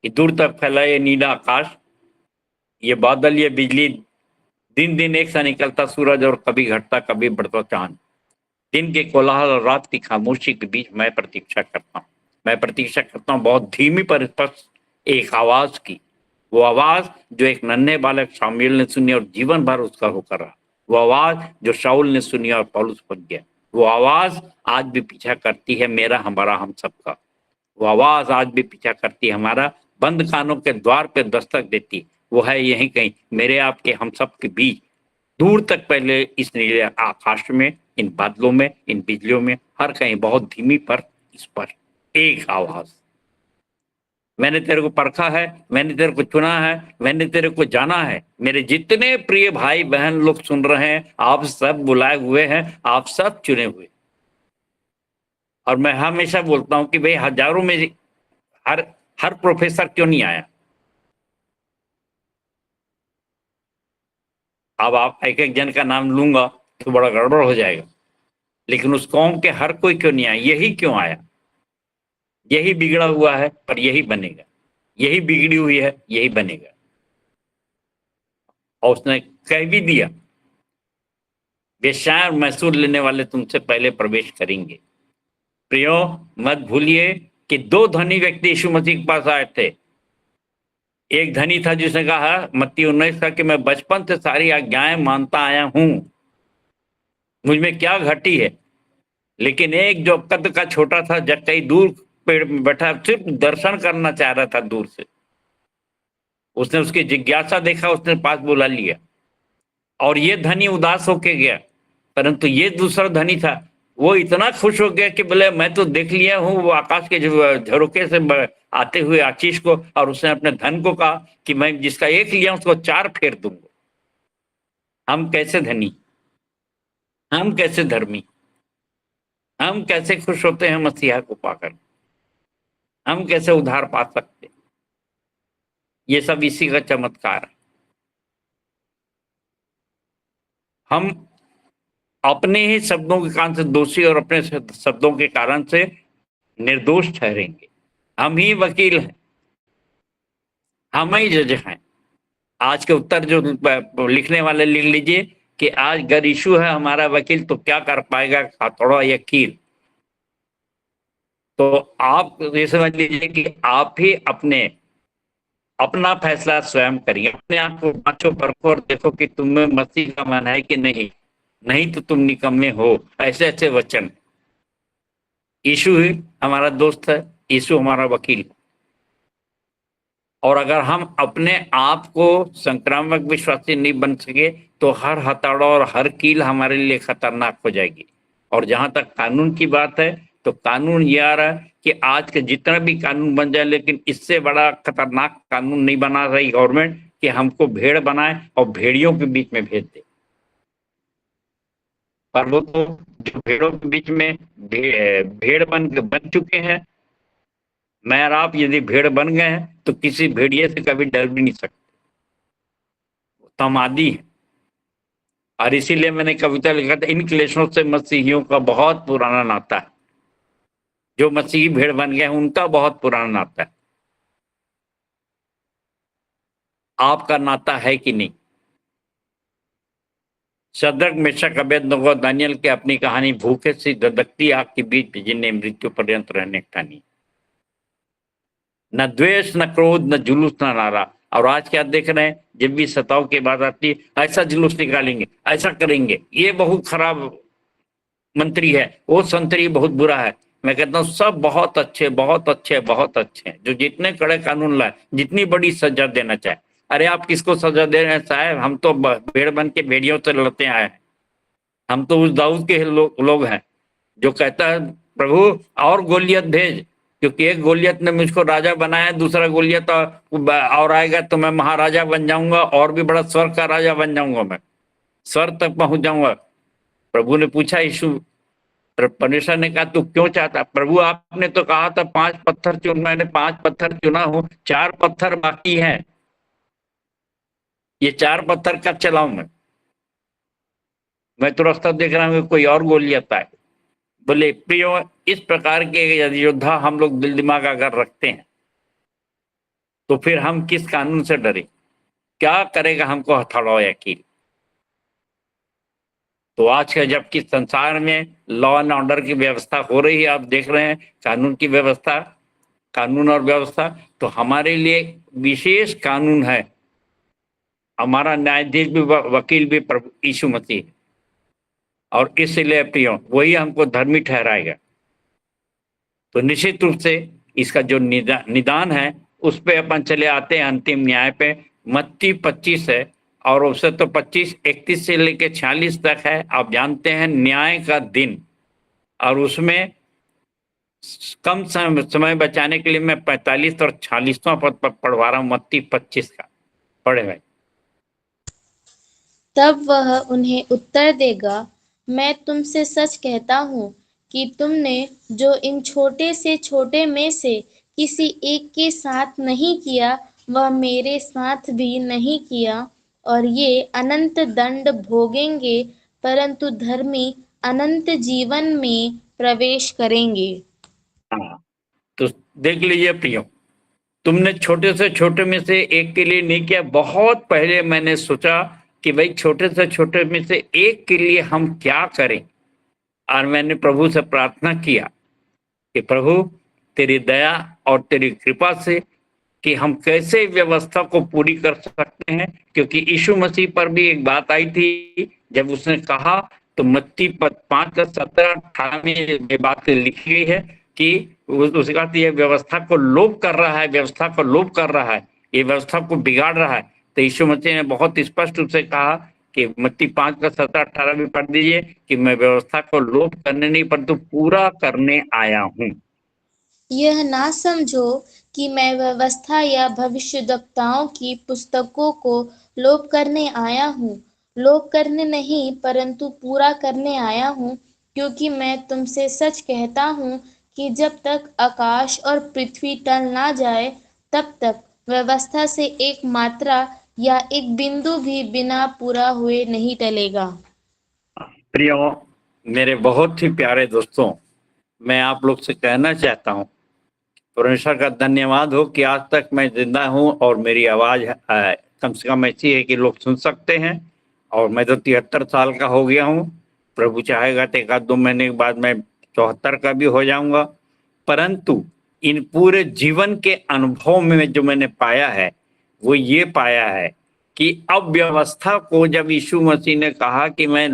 कि दूर तक फैला ये नीला आकाश, ये बादल, ये बिजली, दिन दिन एक सा निकलता सूरज और कभी घटता कभी बढ़ता चांद, दिन के कोलाहल और रात की खामोशी के बीच मैं प्रतीक्षा करता हूँ। मैं प्रतीक्षा करता हूँ बहुत धीमी पर स्पष्ट एक आवाज की, वो आवाज जो एक नन्हे बालक शामुएल ने सुनी और जीवन भर उसका होकर रहा, वो आवाज जो शाऊल ने सुनी और पौलुस बन गया, वो आवाज आज भी पीछा करती है मेरा, हमारा, हम सबका। वो आवाज आज भी पीछा करती है हमारा, बंद कानों के द्वार पे दस्तक देती, वो है यहीं कहीं मेरे आपके हम सब के बीच, दूर तक पहले इस नीले आकाश में, इन बादलों में, इन बिजलियों में, हर कहीं बहुत धीमी पर स्पष्ट एक आवाज। मैंने तेरे को परखा है, मैंने तेरे को चुना है, मैंने तेरे को जाना है। मेरे जितने प्रिय भाई बहन लोग सुन रहे हैं, आप सब बुलाए हुए हैं, आप सब चुने हुए। और मैं हमेशा बोलता हूं कि भाई हजारों में हर प्रोफेसर क्यों नहीं आया। अब आप एक एक जन का नाम लूंगा तो बड़ा गड़बड़ हो जाएगा, लेकिन उस कौम के हर कोई क्यों नहीं आया, यही क्यों आया? यही बिगड़ा हुआ है पर यही बनेगा, यही बिगड़ी हुई है यही बनेगा। और उसने कह भी दिया, वेश्याएं और मैसूर लेने वाले तुमसे पहले प्रवेश करेंगे। प्रियो, मत भूलिए कि 2 धनी व्यक्ति यीशु मसीह के पास आए थे, एक धनी था जिसने कहा मत्ती 19 का कि मैं बचपन से सारी आज्ञाएं मानता आया हूं, मुझ में क्या घटी है। लेकिन एक जो कद का छोटा था, जब कहीं दूर पेड़ में बैठा सिर्फ दर्शन करना चाह रहा था दूर से, उसने उसकी जिज्ञासा देखा, उसने पास बुला लिया और ये धनी उदास होके गया। परंतु ये दूसरा धनी था, वो इतना खुश हो गया कि बोले मैं तो देख लिया हूँ वो आकाश के झरोके से आते हुए आशीष को, और उसने अपने धन को कहा कि मैं जिसका एक लिया उसको 4 फेर दूंगा। हम कैसे धनी, हम कैसे धर्मी, हम कैसे खुश होते हैं मसीहा को पाकर, हम कैसे उद्धार पा सकते। ये सब इसी का चमत्कार है। हम अपने ही शब्दों के कारण से दोषी और अपने शब्दों के कारण से निर्दोष ठहरेंगे। हम ही वकील हैं, हम ही जज हैं। आज के उत्तर जो लिखने वाले लिख लीजिए कि आज अगर यीशु है हमारा वकील तो क्या कर पाएगा हथौड़ा या कील। तो आप ये समझ लीजिए कि आप ही अपना फैसला स्वयं करिए। अपने आप को जांचो परखो और देखो कि तुम में मसीह का मन है कि नहीं, नहीं तो तुम निकम्मे हो। ऐसे ऐसे वचन। यीशु ही हमारा दोस्त है, यीशु हमारा वकील। और अगर हम अपने आप को संक्रामक विश्वासी नहीं बन सके तो हर हथौड़ा और हर कील हमारे लिए खतरनाक हो जाएगी। और जहां तक कानून की बात है तो कानून ये आ रहा है कि आज के जितना भी कानून बन जाए, लेकिन इससे बड़ा खतरनाक कानून नहीं बना रही गवर्नमेंट कि हमको भेड़ बनाए और भेड़ियों के बीच में भेज दे। पर वो तो जो भेड़ों के बीच में भेड़ बन चुके हैं, मैं और आप यदि भेड़ बन गए हैं तो किसी भेड़िए से कभी डर भी नहीं सकते, तो हम आदी हैं। और इसीलिए मैंने कविता लिखा था, इन क्लेशों से मसीहियों का बहुत पुराना नाता है। जो मसीही भेड़ बन गए हैं उनका बहुत पुराना नाता है। आपका नाता है कि नहीं? शद्रक मेशक अबेदनगो दानियल के अपनी कहानी भूखे सी धधकती आग के बीच जिन्हें मृत्यु पर्यंत रहने का नहीं, न द्वेष न क्रोध न जुलूस न नारा। और आज क्या देख रहे हैं, जब भी सताव की बात आती है ऐसा जुलूस निकालेंगे, ऐसा करेंगे, ये बहुत खराब मंत्री है, वो संतरी बहुत बुरा है। मैं कहता हूँ सब बहुत अच्छे बहुत अच्छे बहुत अच्छे हैं, जो जितने कड़े कानून लाए, जितनी बड़ी सजा देना चाहे। अरे आप किसको सजा दे रहे हैं साहब? हम तो भेड़ बन के भेड़ियों से लड़ते आए हैं। हम तो उस दाऊद के लोग हैं जो कहता है प्रभु और गोलियत भेज, क्योंकि एक गोलियत ने मुझको राजा बनाया, दूसरा गोलियत और आएगा तो मैं महाराजा बन जाऊंगा, और भी बड़ा स्वर्ग का राजा बन जाऊंगा, मैं स्वर्ग तक पहुंच जाऊंगा। प्रभु ने पूछा, यीशु परमेश्वर ने कहा तू क्यों चाहता? प्रभु आपने तो कहा था 5 पत्थर चुन, मैंने 5 पत्थर चुना हूं, 4 पत्थर बाकी हैं, ये 4 पत्थर कब चलाऊं मैं तो रास्ता देख रहा हूं कोई और गोलियत आए। बोले प्रियो, इस प्रकार के यदि योद्धा हम लोग दिल दिमाग अगर रखते हैं तो फिर हम किस कानून से डरे? क्या करेगा हमको हथौड़ा या कील? तो आज का जबकि संसार में लॉ एंड ऑर्डर की व्यवस्था हो रही है, आप देख रहे हैं कानून की व्यवस्था, कानून और व्यवस्था, तो हमारे लिए विशेष कानून है। हमारा न्यायाधीश भी वकील भी प्रभु यीशु मसीह, और इसलिए प्रियो वही हमको धर्मी ठहराएगा। तो निश्चित रूप से इसका जो निदान है उस पे अपन चले आते हैं अंतिम न्याय पे। मत्ती 25 है और उससे तो 25:31 से लेके 46 तक है। आप जानते हैं न्याय का दिन, और उसमें कम समय बचाने के लिए मैं 45 और 46वां पद पर पढ़वा रहा हूँ मत्ती 25 का। पढ़े भाई। तब वह उन्हें उत्तर देगा, मैं तुमसे सच कहता हूँ कि तुमने जो इन छोटे से छोटे में से किसी एक के साथ नहीं किया, वह मेरे साथ भी नहीं किया। और ये अनंत दंड भोगेंगे, परंतु धर्मी अनंत जीवन में प्रवेश करेंगे। हाँ, तो देख लीजिए प्रियो, तुमने छोटे से छोटे में से एक के लिए नहीं किया। बहुत पहले मैंने सोचा कि भाई छोटे से छोटे में से एक के लिए हम क्या करें, और मैंने प्रभु से प्रार्थना किया कि प्रभु तेरी दया और तेरी कृपा से कि हम कैसे व्यवस्था को पूरी कर सकते हैं, क्योंकि यीशु मसीह पर भी एक बात आई थी जब उसने कहा, तो मत्ती 5:17-18 में ये बात लिखी गई है कि उसने कहा ये व्यवस्था को लोप कर रहा है, व्यवस्था को लोप कर रहा है, ये व्यवस्था को बिगाड़ रहा है। तो यीशु मसीह ने बहुत स्पष्ट रूप से कहा कि मत्ती 5:17-18 में पढ़ दीजिए कि मैं व्यवस्था को लोप करने नहीं परंतु पूरा करने आया हूँ। यह ना समझो कि मैं व्यवस्था या भविष्यद्वक्ताओं की पुस्तकों को लोप करने आया हूँ। लोप करने नहीं परंतु पूरा करने आया हूँ, क्योंकि मैं तुमसे सच कहता हूँ कि जब तक आकाश और पृथ्वी टल ना जाए तब तक व्यवस्था से एक मात्रा या एक बिंदु भी बिना पूरा हुए नहीं टलेगा। प्रियो, मेरे बहुत ही प्यारे दोस्तों, मैं आप लोग से कहना चाहता हूँ, परमेश्वर का धन्यवाद हो कि आज तक मैं जिंदा हूँ और मेरी आवाज कम से कम ऐसी है कि लोग सुन सकते हैं। और मैं तो 73 साल का हो गया हूँ, प्रभु चाहेगा तो 1-2 महीने के बाद मैं 74 का भी हो जाऊंगा। परंतु इन पूरे जीवन के अनुभव में जो मैंने पाया है वो ये पाया है कि अब व्यवस्था को जब यीशु मसीह ने कहा कि मैं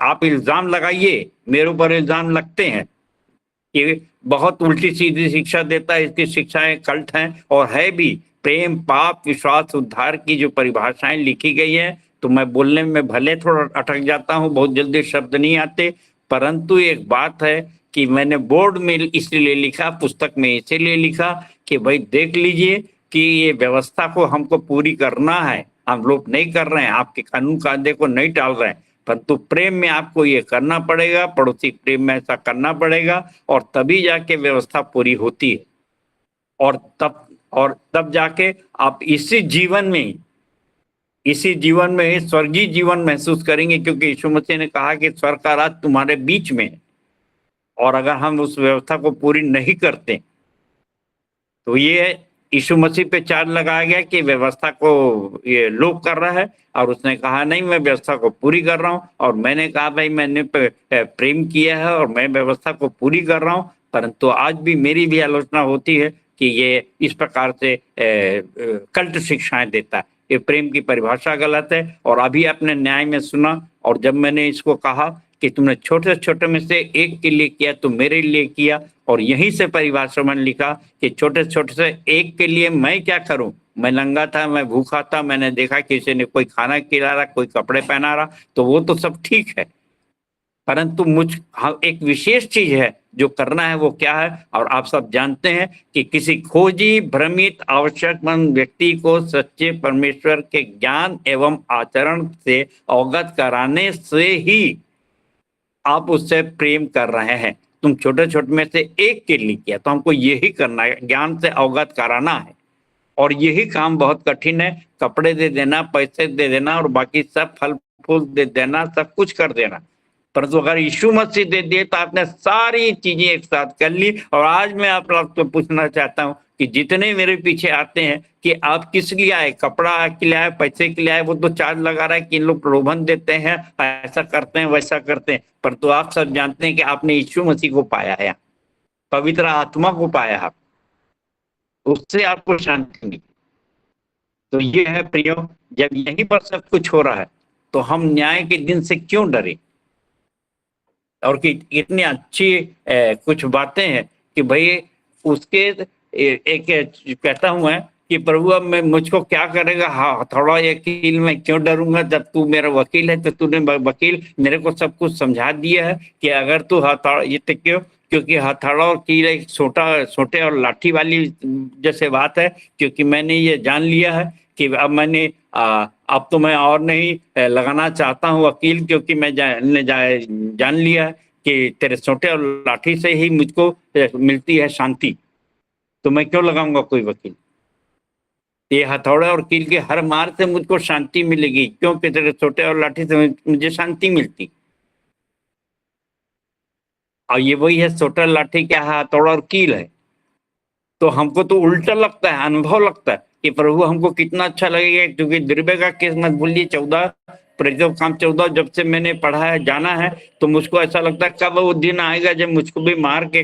आप इल्जाम लगाइए, मेरे ऊपर इल्जाम लगते हैं कि बहुत उल्टी सीधी शिक्षा देता है, इसकी शिक्षाएं कल्ट हैं और है भी। प्रेम, पाप, विश्वास, उद्धार की जो परिभाषाएं लिखी गई है, तो मैं बोलने में भले थोड़ा अटक जाता हूं, बहुत जल्दी शब्द नहीं आते, परंतु एक बात है कि मैंने बोर्ड में इसलिए लिखा, पुस्तक में इसीलिए लिखा कि भाई देख लीजिए कि ये व्यवस्था को हमको पूरी करना है। हम लोग नहीं कर रहे हैं, आपके कानून कायदे को नहीं टाल रहे हैं, परंतु प्रेम में आपको ये करना पड़ेगा, पड़ोसी प्रेम में ऐसा करना पड़ेगा और तभी जाके व्यवस्था पूरी होती है। और तब जाके आप इसी जीवन में स्वर्गीय जीवन महसूस करेंगे, क्योंकि यीशु मसीह ने कहा कि स्वर्ग का राज तुम्हारे बीच में है। और अगर हम उस व्यवस्था को पूरी नहीं करते तो ये यीशु मसीह पे चार्ज लगाया गया कि व्यवस्था को ये लोप कर रहा है, और उसने कहा नहीं, मैं व्यवस्था को पूरी कर रहा हूँ। और मैंने कहा भाई मैंने प्रेम किया है और मैं व्यवस्था को पूरी कर रहा हूँ, परंतु आज भी मेरी भी आलोचना होती है कि ये इस प्रकार से कल्ट शिक्षाएं देता है। ये प्रेम की परिभाषा गलत है। और अभी आपने न्याय में सुना, और जब मैंने इसको कहा कि तुमने छोटे छोटे में से एक के लिए किया तो मेरे लिए किया, और यहीं से परिभाषा में लिखा कि छोटे छोटे से एक के लिए मैं क्या करूं। मैं नंगा था, मैं भूखा था, मैंने देखा किसी ने कोई खाना खिला रहा, कोई कपड़े पहना रहा, तो वो तो सब ठीक है, परंतु एक विशेष चीज है जो करना है। वो क्या है? और आप सब जानते हैं कि किसी खोजी, भ्रमित, आवश्यकमंद व्यक्ति को सच्चे परमेश्वर के ज्ञान एवं आचरण से अवगत कराने से ही आप उससे प्रेम कर रहे हैं। तुम छोटे छोटे में से एक के लिए किया, तो हमको यही करना है, ज्ञान से अवगत कराना है। और यही काम बहुत कठिन है। कपड़े दे देना, पैसे दे देना और बाकी सब फल फूल दे देना, सब कुछ कर देना, परंतु अगर यीशु मसीह दे दिए तो आपने सारी चीजें एक साथ कर ली। और आज मैं आप लोग को पूछना चाहता हूँ कि जितने मेरे पीछे आते हैं कि आप किस लिए आए, कपड़ा के लिए आए, पैसे के लिए आए, वो तो चार्ज लगा रहा है कि इन लोग प्रलोभन देते हैं, ऐसा करते हैं, वैसा करते हैं, परंतु आप सब जानते हैं कि आपने यीशु मसीह को पाया है, पवित्र आत्मा को पाया है, उससे आपको शांति मिली। तो ये है प्रियो, जब यहीं पर सब कुछ हो रहा है तो हम न्याय के दिन से क्यों डरे। और कि इतनी अच्छी कुछ बातें हैं कि भाई उसके एक कहता हूं मैं कि प्रभु अब मैं मुझको क्या करेगा, हथौड़ा या कील में क्यों डरूंगा, जब तू मेरा वकील है, तो तूने वकील मेरे को सब कुछ समझा दिया है कि अगर तू हथौड़ा, ये तो क्योंकि हथौड़ा और कील एक छोटे और लाठी वाली जैसे बात है, क्योंकि मैंने ये जान लिया है कि अब तो मैं और नहीं लगाना चाहता हूँ वकील, क्योंकि मैं जान लिया है कि तेरे छोटे और लाठी से ही मुझको मिलती है शांति, तो मैं क्यों लगाऊंगा कोई वकील। ये हथौड़े और कील के हर मार से मुझको शांति मिलेगी, क्योंकि तेरे छोटे और लाठी से मुझे शांति मिलती। और ये वही है, छोटा लाठी क्या है, हथौड़ा और कील है। तो हमको तो उल्टा लगता है, अनुभव लगता है कि प्रभु हमको कितना अच्छा लगेगा, क्योंकि दुर्बे का केस मत भूलिए, 14 प्रेरितों काम 14 जब से मैंने पढ़ा है, जाना है, तो मुझको ऐसा लगता है कब वो दिन आएगा जब मुझको भी मार के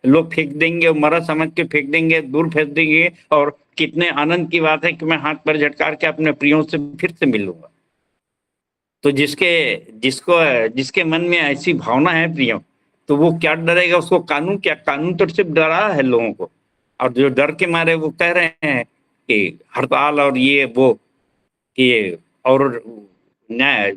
लोग फेंक देंगे, मरा समझ के फेंक देंगे, दूर फेंक देंगे, और कितने आनंद की बात है कि मैं हाथ पर झटकार के अपने प्रियों से फिर से मिलूंगा। तो जिसके मन में ऐसी भावना है प्रियो, तो वो क्या डरेगा? उसको कानून क्या, कानून तो सिर्फ डरा है लोगों को, और जो डर के मारे वो कह रहे हैं कि हड़ताल और ये वो ये और न्याय,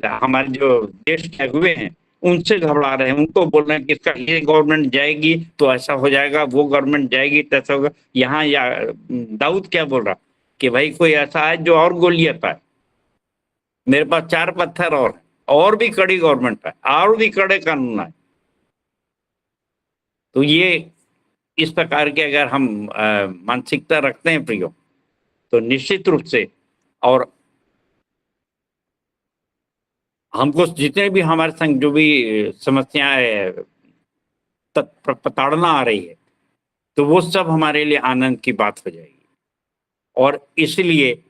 हमारे जो देश के हुए हैं उनसे घबरा रहे हैं, उनको बोल रहे हैं कि इसका ये गवर्नमेंट जाएगी तो ऐसा हो जाएगा, वो गवर्नमेंट जाएगी तो ऐसा होगा। यहाँ या दाऊद क्या बोल रहा कि भाई कोई ऐसा है जो और गोलियां पाए, मेरे पास 4 पत्थर और भी कड़ी गवर्नमेंट है, और भी कड़े कानून है। तो ये इस प्रकार के अगर हम मानसिकता रखते हैं प्रियो, तो निश्चित रूप से, और हमको जितने भी हमारे संग जो भी समस्याएं प्रताड़ना आ रही है, तो वो सब हमारे लिए आनंद की बात हो जाएगी। और इसलिए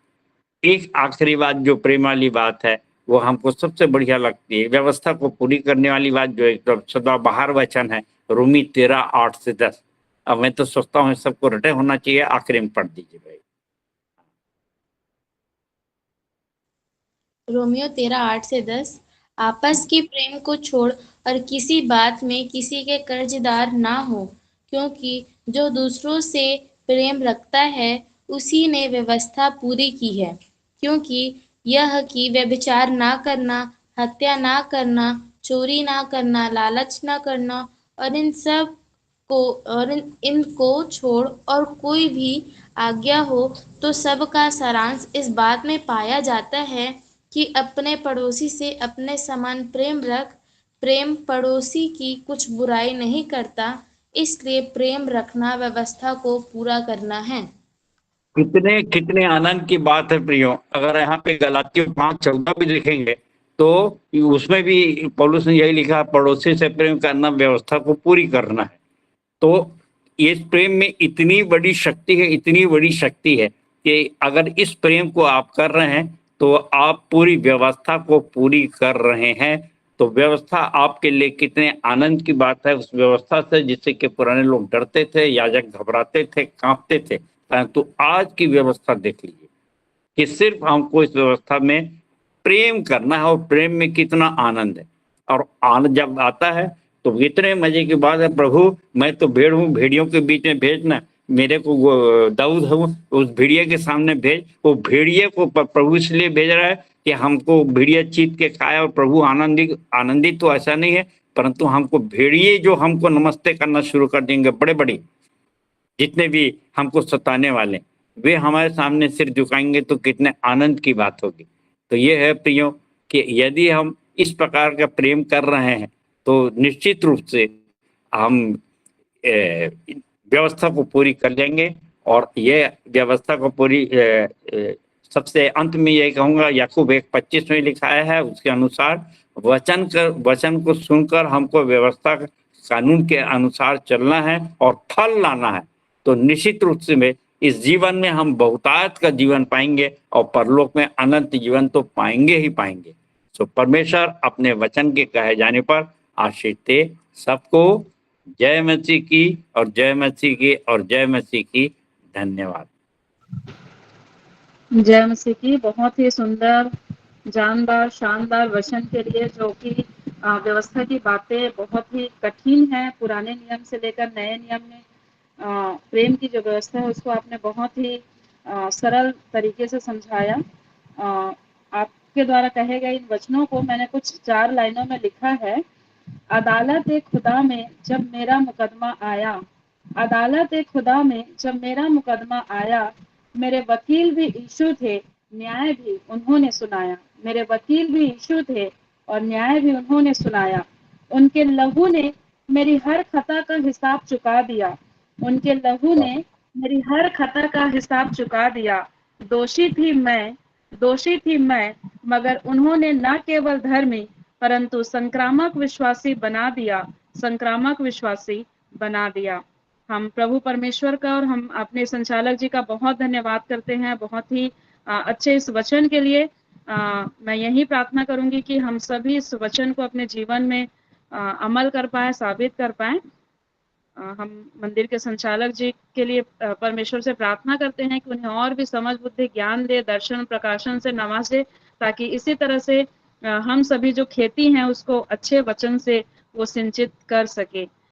एक आखिरी बात जो प्रेम वाली बात है, वो हमको सबसे बढ़िया लगती है, व्यवस्था को पूरी करने वाली बात जो एकदम सदाबहार वचन है, रोमी 13:8 से 10। अब मैं तो सोचता हूँ सबको रटे होना चाहिए, आखिरी में पढ़ दीजिए भाई। रोमियो 13:8 से 10। आपस की प्रेम को छोड़ और किसी बात में किसी के कर्जदार ना हो, क्योंकि जो दूसरों से प्रेम रखता है उसी ने व्यवस्था पूरी की है। क्योंकि यह कि व्यभिचार ना करना, हत्या ना करना, चोरी ना करना, लालच ना करना, और इनको छोड़ और कोई भी आज्ञा हो, तो सबका सारांश इस बात में पाया जाता है कि अपने पड़ोसी से अपने समान प्रेम रख। प्रेम पड़ोसी की कुछ बुराई नहीं करता, इसलिए प्रेम रखना व्यवस्था को पूरा करना है। कितने कितने आनंद की बात है प्रियो। अगर यहाँ पे गलातियों 5:14 भी लिखेंगे तो उसमें भी पौलुस ने यही लिखा, पड़ोसी से प्रेम करना व्यवस्था को पूरी करना है। तो इस प्रेम में इतनी बड़ी शक्ति है, इतनी बड़ी शक्ति है कि अगर इस प्रेम को आप कर रहे हैं तो आप पूरी व्यवस्था को पूरी कर रहे हैं। तो व्यवस्था आपके लिए कितने आनंद की बात है, उस व्यवस्था से जिससे कि पुराने लोग डरते थे, याजक घबराते थे, कांपते थे, परंतु आज की व्यवस्था देख लीजिए कि सिर्फ हमको इस व्यवस्था में प्रेम करना है, और प्रेम में कितना आनंद है। और आनंद जब आता है तो इतने मजे की बात है, प्रभु मैं तो भेड़ हूँ, भेड़ियों के बीच में भेजना, मेरे को दाऊद हूँ, उस भेड़िए के सामने भेज। वो भेड़िए को प्रभु इसलिए भेज रहा है कि हमको भेड़िया चीत के खाए, और प्रभु आनंदित तो ऐसा नहीं है, परंतु हमको भेड़िए जो हमको नमस्ते करना शुरू कर देंगे, बड़े बड़ी जितने भी हमको सताने वाले, वे हमारे सामने सिर झुकाएंगे, तो कितने आनंद की बात होगी। तो ये है प्रियो कि यदि हम इस प्रकार का प्रेम कर रहे हैं तो निश्चित रूप से हम व्यवस्था को पूरी कर लेंगे। और ये व्यवस्था को पूरी सबसे अंत में ये कहूँगा, याकूब 1:25 में लिखा है, उसके अनुसार वचन को सुनकर हमको व्यवस्था कानून के अनुसार चलना है और फल लाना है। तो निश्चित रूप से में इस जीवन में हम बहुतायत का जीवन पाएंगे, और परलोक में अनंत जीवन तो पाएंगे ही पाएंगे। सो परमेश्वर अपने वचन के कहे जाने पर आशीष दे सबको। जय मसीह की, और जय मसीह की, और जय मसीह की। धन्यवाद। जय मसीह की। बहुत ही सुंदर, जानदार, शानदार वचन के लिए, जो कि व्यवस्था की बातें बहुत ही कठिन है, पुराने नियम से लेकर नए नियम में प्रेम की जो व्यवस्था है उसको आपने बहुत ही सरल तरीके से समझाया। आपके द्वारा कहे गए इन वचनों को मैंने कुछ 4 लाइनों में लिखा है। अदालत खुदा में जब मेरा मुकदमा आया, अदालत खुदा में जब मेरा मुकदमा आया, मेरे वकील भी यीशु थे, न्याय भी उन्होंने सुनाया। मेरे वकील भी यीशु थे और न्याय भी उन्होंने सुनाया। उनके लहू ने मेरी हर खता का हिसाब चुका दिया। उनके लहू ने मेरी हर खता का हिसाब चुका दिया। दोषी थी मैं, मगर उन्होंने न केवल धर्मी परंतु संक्रामक विश्वासी बना दिया। हम प्रभु परमेश्वर का और हम अपने संचालक जी का बहुत धन्यवाद करते हैं, बहुत ही अच्छे इस वचन के लिए। मैं यही प्रार्थना करूँगी कि हम सभी इस वचन को अपने जीवन में अमल कर पाएँ, साबित कर पाएँ। हम मंदिर के संचालक जी के लिए परमेश्वर से प्रार्थना करते हैं कि उन्हें और भी समझ बुद्धि ज्ञान दे, दर्शन प्रकाशन से नवाजे, ताकि इसी तरह से हम सभी जो खेती हैं उसको अच्छे वचन से वो सिंचित कर सके।